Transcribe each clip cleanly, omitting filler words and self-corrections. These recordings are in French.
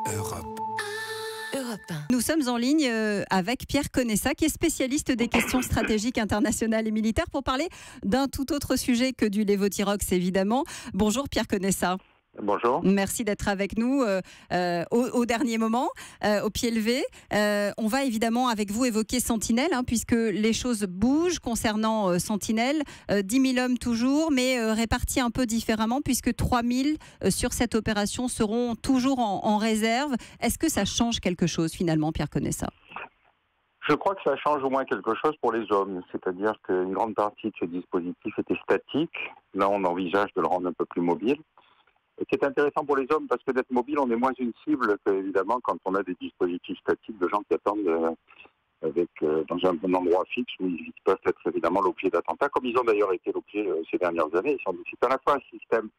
Europe. Europe 1. Nous sommes en ligne avec Pierre Conessa, qui est spécialiste des questions stratégiques internationales et militaires, pour parler d'un tout autre sujet que du Levothyrox, évidemment. Bonjour Pierre Conessa. Bonjour. Merci d'être avec nous au dernier moment, au pied levé. On va évidemment avec vous évoquer Sentinelle, puisque les choses bougent concernant Sentinelle. 10 000 hommes toujours, mais répartis un peu différemment, puisque 3 000 sur cette opération seront toujours en réserve. Est-ce que ça change quelque chose finalement, Pierre Conessa ? Je crois que ça change au moins quelque chose pour les hommes, c'est-à-dire qu'une grande partie de ce dispositif était statique. Là, on envisage de le rendre un peu plus mobile. Et c'est intéressant pour les hommes parce que d'être mobile, on est moins une cible qu'évidemment quand on a des dispositifs statiques de gens qui attendent dans un endroit fixe où ils peuvent être évidemment l'objet d'attentats, comme ils ont d'ailleurs été l'objet ces dernières années. C'est à la fois un système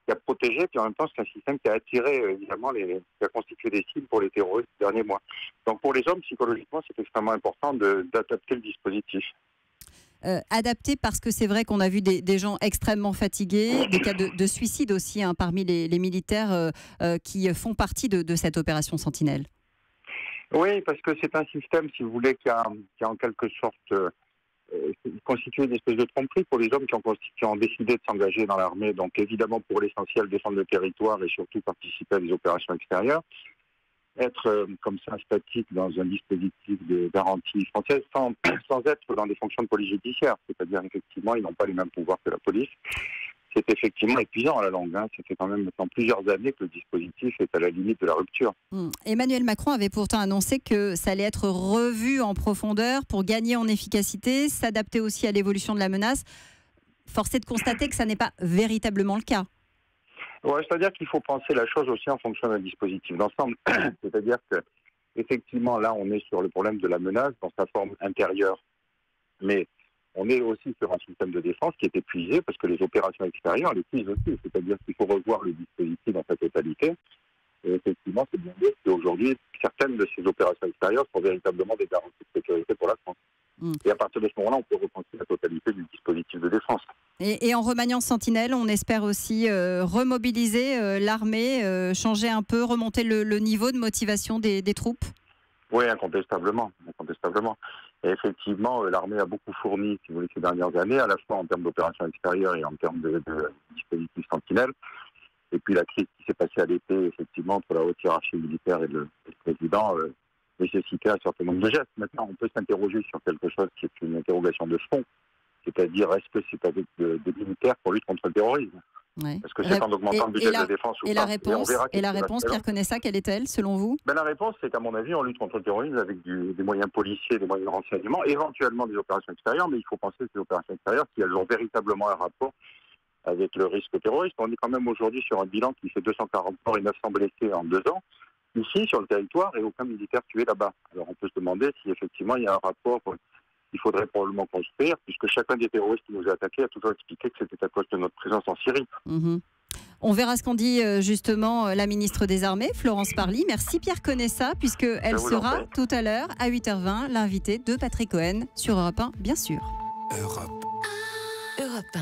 qui a protégé, puis en même temps c'est un système qui a attiré évidemment, qui a constitué des cibles pour les terroristes ces derniers mois. Donc pour les hommes, psychologiquement, c'est extrêmement important d'adapter le dispositif. Adapté parce que c'est vrai qu'on a vu des gens extrêmement fatigués, des cas de suicide aussi parmi les militaires qui font partie de cette opération Sentinelle. Oui, parce que c'est un système, si vous voulez, qui a en quelque sorte constitué une espèce de tromperie pour les hommes qui ont décidé de s'engager dans l'armée. Donc évidemment, pour l'essentiel, défendre le territoire et surtout participer à des opérations extérieures. Être comme ça statique dans un dispositif de garantie française sans être dans des fonctions de police judiciaire. C'est-à-dire, effectivement, ils n'ont pas les mêmes pouvoirs que la police. C'est effectivement épuisant à la longue. Ça fait quand même maintenant plusieurs années que le dispositif est à la limite de la rupture. Emmanuel Macron avait pourtant annoncé que ça allait être revu en profondeur pour gagner en efficacité, s'adapter aussi à l'évolution de la menace. Force est de constater que ça n'est pas véritablement le cas. Ouais, c'est-à-dire qu'il faut penser la chose aussi en fonction d'un dispositif d'ensemble. C'est-à-dire que, effectivement, là, on est sur le problème de la menace dans sa forme intérieure. Mais on est aussi sur un système de défense qui est épuisé parce que les opérations extérieures l'épuisent aussi. C'est-à-dire qu'il faut revoir le dispositif dans sa totalité. Et effectivement, c'est bien dit qu'aujourd'hui, certaines de ces opérations extérieures sont véritablement des garanties de sécurité pour la France. Et à partir de ce moment-là, on peut repenser la totalité du dispositif de défense. Et en remaniant Sentinelle, on espère aussi remobiliser l'armée, changer un peu, remonter le niveau de motivation des troupes. Oui, incontestablement. Et effectivement, l'armée a beaucoup fourni, si vous voulez, ces dernières années, à la fois en termes d'opérations extérieures et en termes de dispositifs Sentinelle. Et puis la crise qui s'est passée à l'été, effectivement, entre la haute hiérarchie militaire et le président, nécessitait un certain nombre de gestes. Maintenant, on peut s'interroger sur quelque chose qui est une interrogation de fond, c'est-à-dire est-ce que c'est avec des militaires pour lutte contre le terrorisme ? Est-ce que c'est en augmentant le budget de la défense ou pas ? Et la réponse, Pierre Conessa, quelle est-elle, selon vous ? La réponse, c'est qu'à mon avis, on lutte contre le terrorisme avec des moyens policiers, des moyens de renseignement, éventuellement des opérations extérieures, mais il faut penser que ces opérations extérieures, si elles ont véritablement un rapport avec le risque terroriste. On est quand même aujourd'hui sur un bilan qui fait 240 morts et 900 blessés en 2 ans. Ici, sur le territoire, et aucun militaire tué là-bas. Alors on peut se demander si effectivement il y a un rapport qu'il faudrait probablement construire, puisque chacun des terroristes qui nous a attaqués a toujours expliqué que c'était à cause de notre présence en Syrie. On verra ce qu'en dit justement la ministre des Armées, Florence Parly. Merci Pierre Conessa, puisqu'elle sera tout à l'heure à 8h20 l'invitée de Patrick Cohen sur Europe 1, bien sûr. Europe 1.